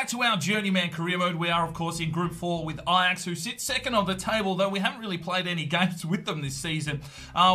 back to our Journeyman career mode. We are, of course, in Group 4 with Ajax, who sit second on the table, though we haven't really played any games with them this season.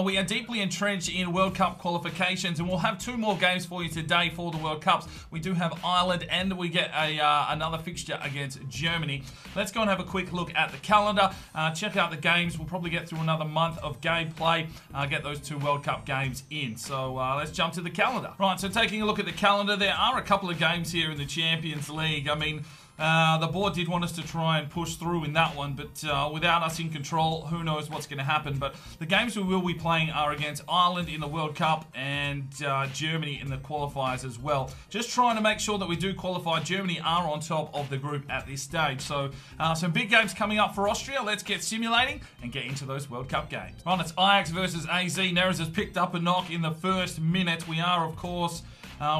We are deeply entrenched in World Cup qualifications, and we'll have 2 more games for you today for the World Cups. We do have Ireland, and we get another fixture against Germany. Let's go and have a quick look at the calendar, check out the games. We'll probably get through another month of gameplay, get those 2 World Cup games in. So let's jump to the calendar. Right, so taking a look at the calendar, there are a couple of games here in the Champions League. I mean, the board did want us to try and push through in that one, but without us in control, who knows what's going to happen. But the games we will be playing are against Ireland in the World Cup and Germany in the qualifiers as well. Just trying to make sure that we do qualify. Germany are on top of the group at this stage. So some big games coming up for Austria. Let's get simulating and get into those World Cup games. Right, it's Ajax versus AZ. Neres has picked up a knock in the first minute. We are, of course,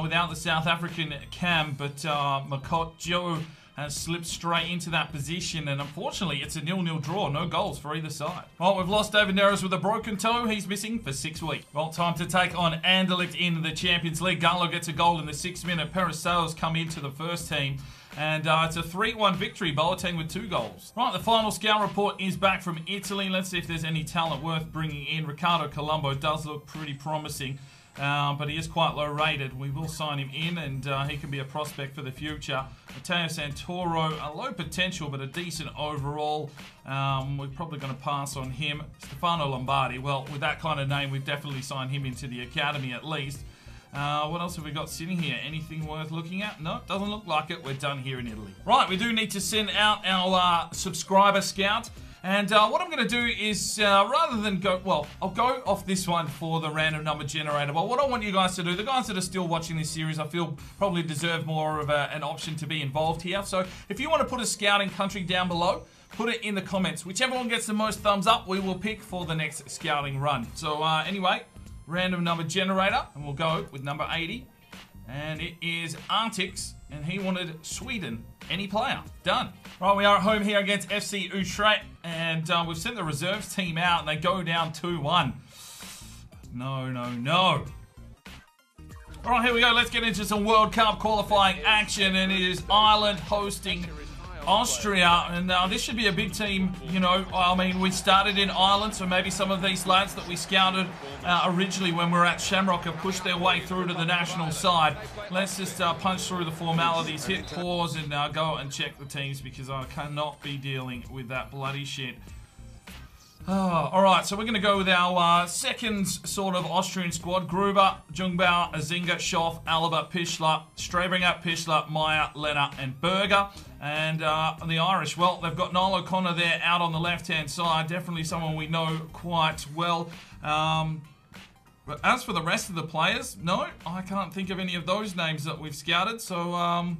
without the South African cam, but Makot Joe has slipped straight into that position, and unfortunately it's a 0-0 draw, no goals for either side. Well, we've lost David Neres with a broken toe. He's missing for 6 weeks. Well, time to take on Anderlecht in the Champions League. Gallo gets a goal in the 6th minute. Perisails come into the first team, and it's a 3-1 victory. Boateng with 2 goals. Right, the final scout report is back from Italy. Let's see if there's any talent worth bringing in. Ricardo Colombo does look pretty promising. But he is quite low rated. We will sign him in, and he can be a prospect for the future. Matteo Santoro, a low potential but a decent overall. We're probably going to pass on him. Stefano Lombardi, well, with that kind of name, we've definitely signed him into the academy at least. What else have we got sitting here? Anything worth looking at? No, doesn't look like it. We're done here in Italy. Right, we do need to send out our subscriber scout. And what I'm going to do is, rather than go, well, I'll go off this one for the random number generator. But what I want you guys to do, the guys that are still watching this series, I feel probably deserve more of an option to be involved here. So if you want to put a scouting country down below, put it in the comments. Whichever one gets the most thumbs up, we will pick for the next scouting run. So anyway, random number generator, and we'll go with number 80. And it is Artix, and he wanted Sweden. Any player. Done. Right, we are at home here against FC Utrecht, and we've sent the reserves team out, and they go down 2-1. No, no, no. All right, here we go. Let's get into some World Cup qualifying action, and it is Ireland hosting Austria, and this should be a big team. You know, I mean, we started in Ireland, so maybe some of these lads that we scouted originally when we were at Shamrock have pushed their way through to the national side. Let's just punch through the formalities, hit pause, and go and check the teams, because I cannot be dealing with that bloody shit. Oh, alright, so we're going to go with our second sort of Austrian squad. Gruber, Jungbauer, Azinga, Schoff, Alaba, Pischler, Strabringer, Pischler, Meyer, Lehner, and Berger. And the Irish, well, they've got Niall O'Connor there out on the left-hand side. Definitely someone we know quite well. But as for the rest of the players, no, I can't think of any of those names that we've scouted. So,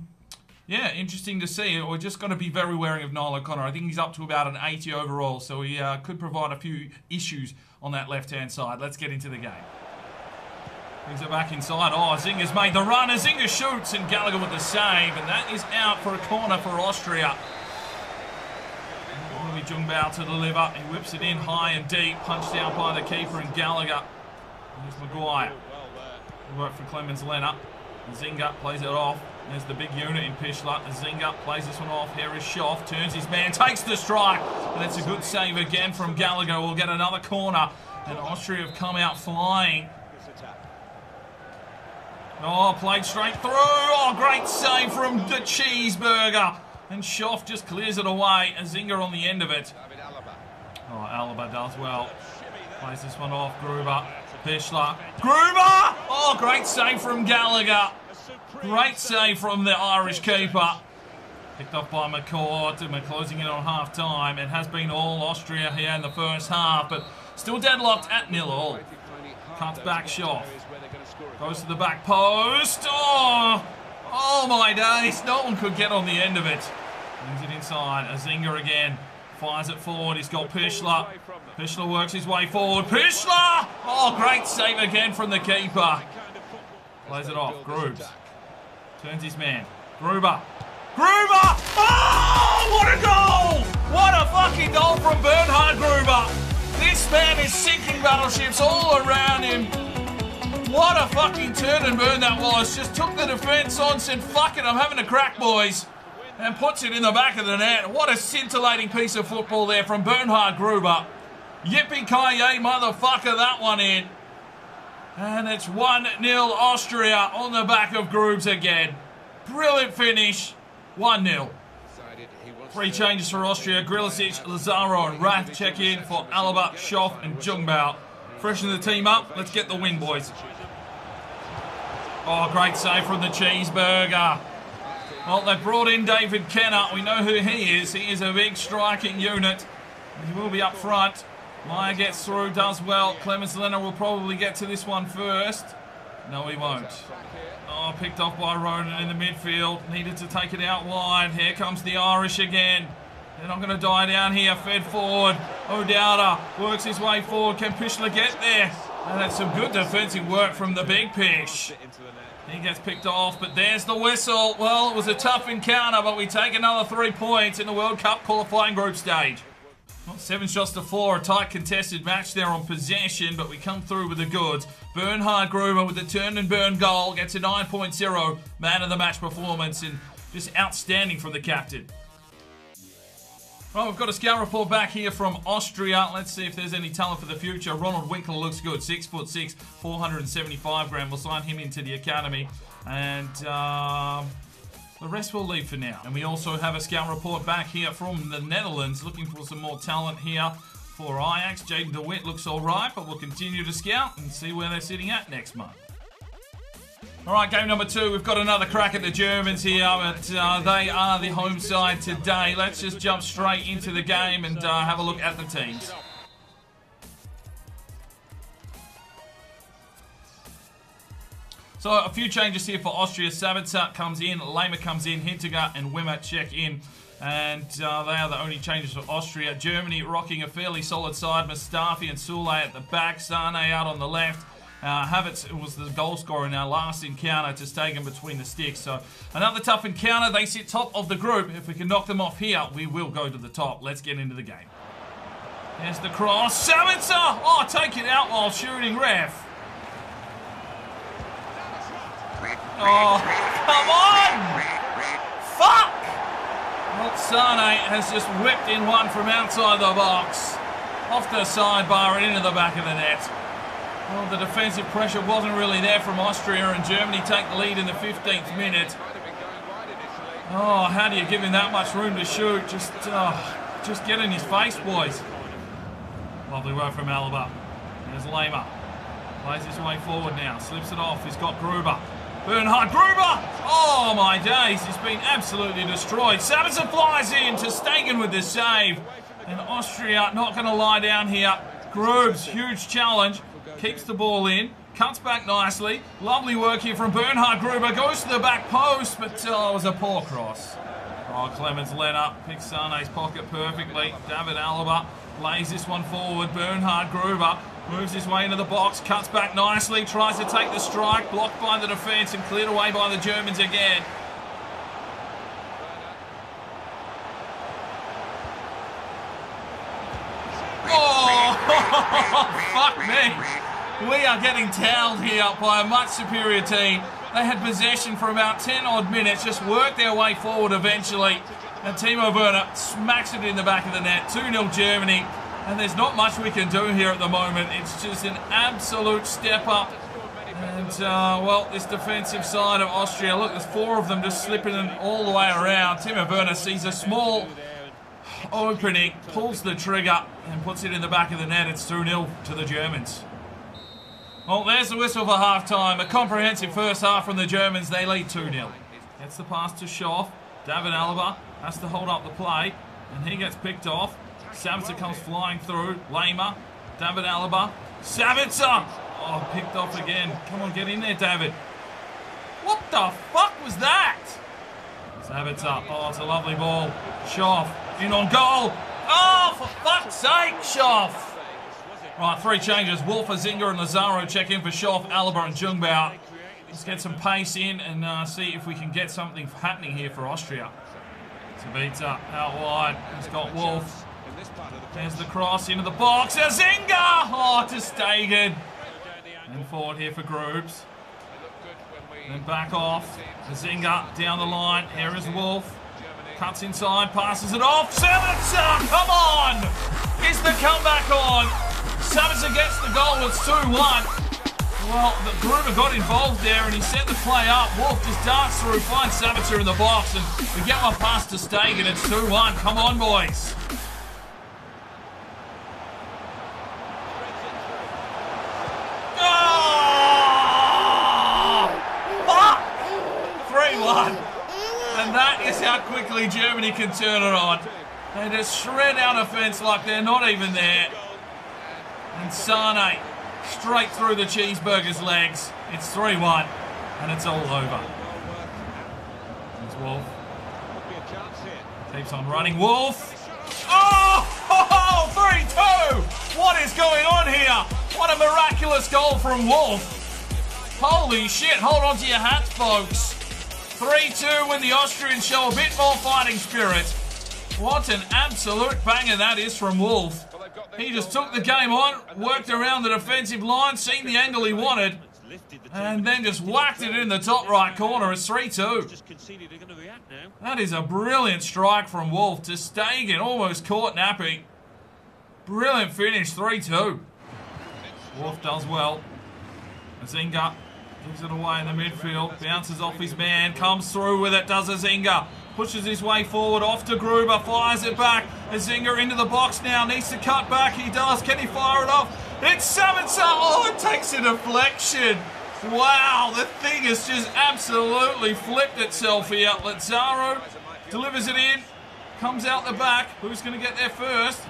yeah, interesting to see. We're just going to be very wary of Niall O'Connor. I think he's up to about an 80 overall, so he could provide a few issues on that left-hand side. Let's get into the game. Brings it back inside. Oh, Zinga's made the run. Zinga shoots, and Gallagher with the save, and that is out for a corner for Austria. Will be Jungbauer to deliver. He whips it in high and deep, punched out by the keeper and Gallagher. There's Maguire. Good work for Clemens Lehner. Zinga plays it off. There's the big unit in Pischler. Zinga plays this one off. Here is Schoff. Turns his man. Takes the strike. And that's a good save again from Gallagher. We'll get another corner. And Austria have come out flying. Oh, played straight through. Oh, great save from the Cheeseburger. And Schoff just clears it away. And Zinga on the end of it. Oh, Alaba does well. Plays this one off. Gruber. Pischler. Gruber! Oh, great save from Gallagher. Great save from the Irish keeper. Picked off by McCourt, and we're closing in on half-time. It has been all Austria here in the first half, but still deadlocked at 0-0. Cuts back Schoff. Goes to the back post. Oh my days. No one could get on the end of it. Brings it inside. Azinga again. Fires it forward. He's got Pischler. Pischler works his way forward. Pischler! Oh, great save again from the keeper. Plays it off. Grooves. Turns his man. Gruber. Gruber! Oh, what a goal! What a fucking goal from Bernhard Gruber. This man is sinking battleships all around him. What a fucking turn and burn that was. Just took the defence on, said, fuck it, I'm having a crack, boys. and puts it in the back of the net. What a scintillating piece of football there from Bernhard Gruber. Yippee-ki-yay, motherfucker, that one in. And it's 1-0 Austria on the back of Grooves again. Brilliant finish. 1-0. 3 changes for Austria. Grilisic, Lazaro and Rath check in for Alaba, Schoff and Jungbao. Freshen the team up. Let's get the win, boys. Oh, great save from the Cheeseburger. Well, they've brought in David Kenner. We know who he is. He is a big striking unit. He will be up front. Meyer gets through, does well. Clemens Lenner will probably get to this one first. No, he won't. Oh, picked off by Ronan in the midfield. Needed to take it out wide. Here comes the Irish again. They're not going to die down here. Fed forward. O'Dowda works his way forward. Can Pischler get there? And that's some good defensive work from the big Pish. He gets picked off, but there's the whistle. Well, it was a tough encounter, but we take another 3 points in the World Cup qualifying group stage. Well, 7 shots to 4, a tight contested match there on possession, but we come through with the goods. Bernhard Gruber with the turn and burn goal gets a 9.0 man of the match performance, and just outstanding from the captain. Right, we've got a scout report back here from Austria. Let's see if there's any talent for the future. Ronald Winkler looks good, 6'6", 475 gram. We'll sign him into the academy, and the rest will leave for now. And we also have a scout report back here from the Netherlands, looking for some more talent here for Ajax. Jaden de Wit looks all right, but we'll continue to scout and see where they're sitting at next month. All right, game number 2. We've got another crack at the Germans here, but they are the home side today. Let's just jump straight into the game and have a look at the teams. So a few changes here for Austria. Sabitzer comes in, Lehmer comes in, Hintiger and Wimmer check in. And they are the only changes for Austria. Germany rocking a fairly solid side. Mustafi and Soule at the back. Sane out on the left. Havertz was the goal scorer in our last encounter to Stegen between the sticks. So another tough encounter. They sit top of the group. If we can knock them off here, we will go to the top. Let's get into the game. There's the cross. Sabitzer! Oh, take it out while shooting, ref. Oh, come on! Fuck! Well, Sane has just whipped in one from outside the box. Off the sidebar and into the back of the net. Well, the defensive pressure wasn't really there from Austria, and Germany take the lead in the 15th minute. Oh, how do you give him that much room to shoot? Just get in his face, boys. Lovely work from Alaba. There's Lehmer. Plays his way forward now. Slips it off. He's got Gruber. Bernhard Gruber! Oh, my days. He's been absolutely destroyed. Sabitzer flies in to Stegen with the save. And Austria not going to lie down here. Grooves, huge challenge. Keeps the ball in. Cuts back nicely. Lovely work here from Bernhard Gruber. Goes to the back post, but it was a poor cross. Oh, Clemens Lenner picks Sane's pocket perfectly. David Alaba lays this one forward. Bernhard Gruber moves his way into the box. Cuts back nicely. Tries to take the strike. Blocked by the defence and cleared away by the Germans again. Oh, fuck me. We are getting towelled here by a much superior team. They had possession for about 10 odd minutes, just worked their way forward eventually. And Timo Werner smacks it in the back of the net. 2-0 Germany. And there's not much we can do here at the moment. It's just an absolute step up. And, well, this defensive side of Austria, look, there's 4 of them just slipping all the way around. Timo Werner sees a small opening, pulls the trigger and puts it in the back of the net. It's 2-0 to the Germans. Well, there's the whistle for half-time. A comprehensive first half from the Germans. They lead 2-0. Gets the pass to Schoff. David Alaba has to hold up the play, and he gets picked off. Sabitzer comes flying through. Lehmer. David Alaba. Sabitzer! Oh, picked off again. Come on, get in there, David. What the fuck was that? Sabitzer. Oh, it's a lovely ball. Schoff in on goal. Oh, for fuck's sake, Schoff. Right, 3 changes. Wolfer, Zinger and Lazaro check in for Schoff, Alaba and Jungbao. Let's get some pace in and see if we can get something happening here for Austria. Sabitzer out wide. He's got Wolf. There's the cross into the box. Zinger! Oh, to Stegen. And forward here for Grooves. Then back off. Zinger down the line. Here is Wolf. Cuts inside, passes it off. Sabitzer, come on! Is the comeback on? Sabitzer gets the goal. It's 2-1. Well, the Gruber got involved there and he set the play up. Wolf just darts through, finds Sabitzer in the box, and we get one past to Stegen. It's 2-1. Come on, boys. Oh! 3-1. And that is how quickly Germany can turn it on. They just shred out offense like they're not even there. And Sane straight through the cheeseburger's legs. It's 3-1, and it's all over. There's Wolf. Keeps on running. Wolf. Oh, 3-2. What is going on here? What a miraculous goal from Wolf. Holy shit. Hold on to your hats, folks. 3-2 when the Austrians show a bit more fighting spirit. What an absolute banger that is from Wolf. He just took the game on, worked around the defensive line, seen the angle he wanted, and then just whacked it in the top right corner. It's 3-2. That is a brilliant strike from Wolf to Stegen, almost caught napping. Brilliant finish, 3-2. Wolf does well. Azinga gives it away in the midfield, bounces off his man, comes through with it, does Azinga. Pushes his way forward, off to Gruber, fires it back. Azinga into the box now, needs to cut back. He does. Can he fire it off? It's Sabitzer. Oh, it takes a deflection. Wow, the thing has just absolutely flipped itself here. Lazaro delivers it in, comes out the back. Who's going to get there first?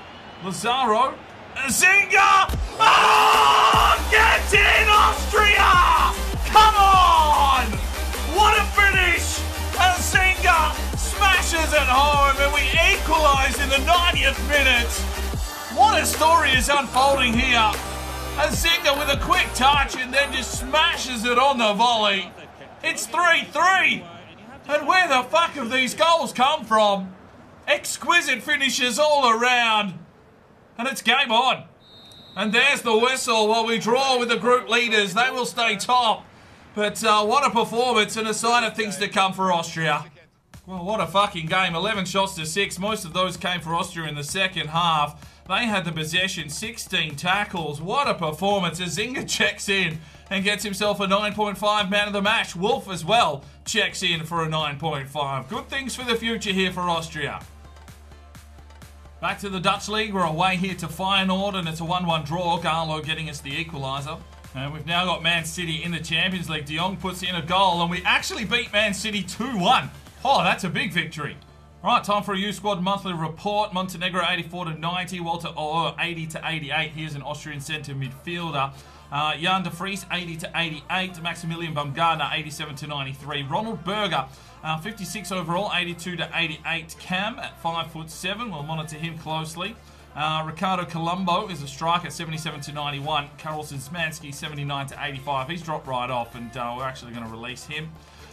Lazaro. Azinga! Oh, get in, Austria! Come on! What a finish! Azinga smashes it home, and we equalise in the 90th minute. What a story is unfolding here. Azinga with a quick touch and then just smashes it on the volley. It's 3-3. And where the fuck have these goals come from? Exquisite finishes all around. And it's game on. And there's the whistle while we draw with the group leaders. They will stay top. But what a performance and a sign of things to come for Austria. Well, what a fucking game. 11 shots to 6. Most of those came for Austria in the second half. They had the possession, 16 tackles. What a performance. Azinga checks in and gets himself a 9.5 man of the match. Wolf as well checks in for a 9.5. Good things for the future here for Austria. Back to the Dutch League. We're away here to Feyenoord, and it's a 1-1 draw. Garlo getting us the equaliser. And we've now got Man City in the Champions League. De Jong puts in a goal, and we actually beat Man City 2-1. Oh, that's a big victory. All right, time for a U-Squad monthly report. Montenegro 84-90, Walter Ohr 80-88. Here's an Austrian centre midfielder. Jan de Vries 80-88. Maximilian Baumgartner 87-93. Ronald Berger 56 overall, 82-88. Cam at 5'7". We'll monitor him closely. Ricardo Colombo is a striker, 77-91. Karolsen Smansky 79-85. He's dropped right off, and we're actually going to release him.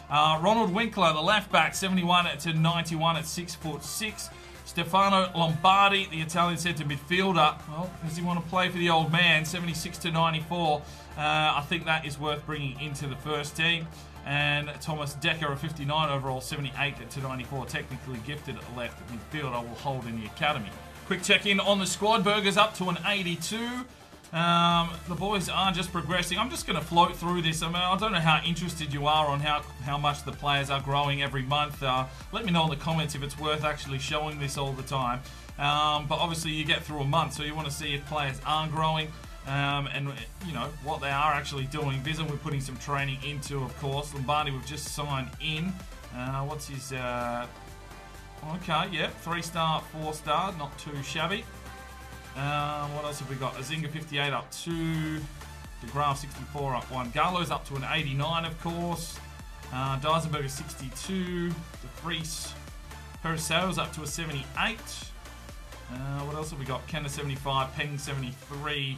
Ronald Winkler, the left back, 71-91 at 6'6". Stefano Lombardi, the Italian centre midfielder. Well, does he want to play for the old man? 76-94. I think that is worth bringing into the first team. And Thomas Decker, a 59 overall, 78-94. Technically gifted at left midfielder, will hold in the academy. Quick check-in on the squad. Berger's up to an 82. The boys are just progressing. I'm just going to float through this. I mean, I don't know how interested you are on how much the players are growing every month. Let me know in the comments if it's worth actually showing this all the time. But obviously you get through a month, so you want to see if players are growing and you know what they are actually doing. Vizon we're putting some training into, of course. Lombardi we've just signed in. What's his... Okay, yeah, 3-star, 4-star, not too shabby. What else have we got? Azinga 58 up 2. De Graaf 64 up 1. Garlo's up to an 89, of course. Dijsenberger 62. De Vries. Perisseau's up to a 78. What else have we got? Kenner 75. Peng 73.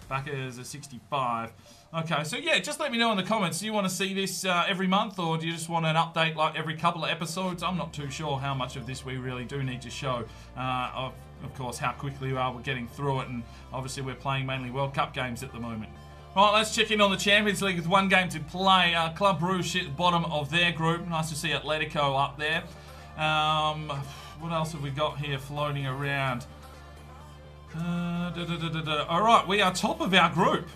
Backers a 65. Okay, so yeah, just let me know in the comments. Do you want to see this every month, or do you just want an update like every couple of episodes? I'm not too sure how much of this we really do need to show. Of course, how quickly we are getting through it, and obviously we're playing mainly World Cup games at the moment. Right, let's check in on the Champions League with one game to play. Club Brugge at the bottom of their group. Nice to see Atletico up there. What else have we got here floating around? All right, we are top of our group.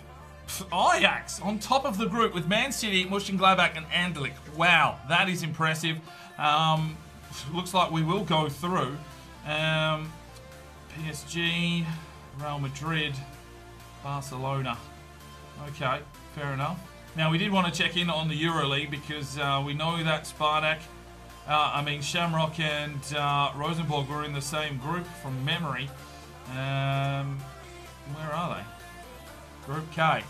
Ajax on top of the group with Man City, Mönchengladbach and Anderlecht. Wow, that is impressive. Looks like we will go through. PSG, Real Madrid, Barcelona. Okay, fair enough. Now, we did want to check in on the EuroLeague because we know that Shamrock and Rosenborg were in the same group from memory. Where are they? Group K.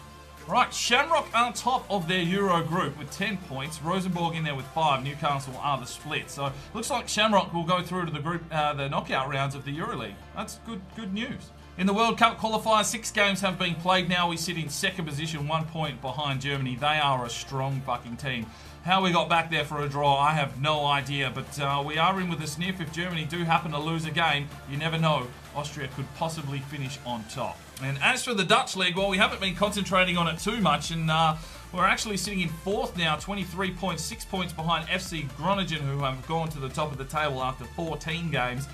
Right, Shamrock on top of their Euro group with 10 points. Rosenborg in there with 5. Newcastle are the split. So, looks like Shamrock will go through to the group, the knockout rounds of the EuroLeague. That's good news. In the World Cup qualifiers, 6 games have been played now. We sit in second position, 1 point behind Germany. They are a strong fucking team. How we got back there for a draw, I have no idea. But we are in with a sniff. If Germany do happen to lose a game, you never know. Austria could possibly finish on top. And as for the Dutch League, well, we haven't been concentrating on it too much. And we're actually sitting in 4th now, 23 points, 6 points behind FC Groningen, who have gone to the top of the table after 14 games.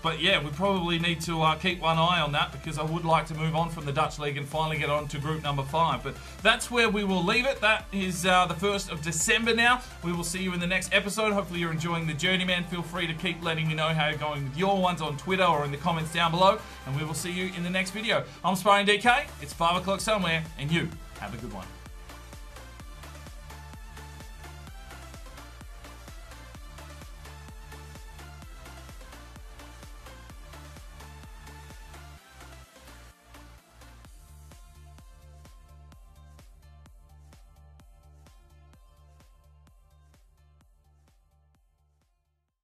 But yeah, we probably need to keep one eye on that because I would like to move on from the Dutch League and finally get on to group number 5. But that's where we will leave it. That is the 1st of December now. We will see you in the next episode. Hopefully you're enjoying the Journeyman. Feel free to keep letting me know how you're going with your ones on Twitter or in the comments down below. And we will see you in the next video. I'm Sparring DK. It's 5 o'clock somewhere and you have a good one.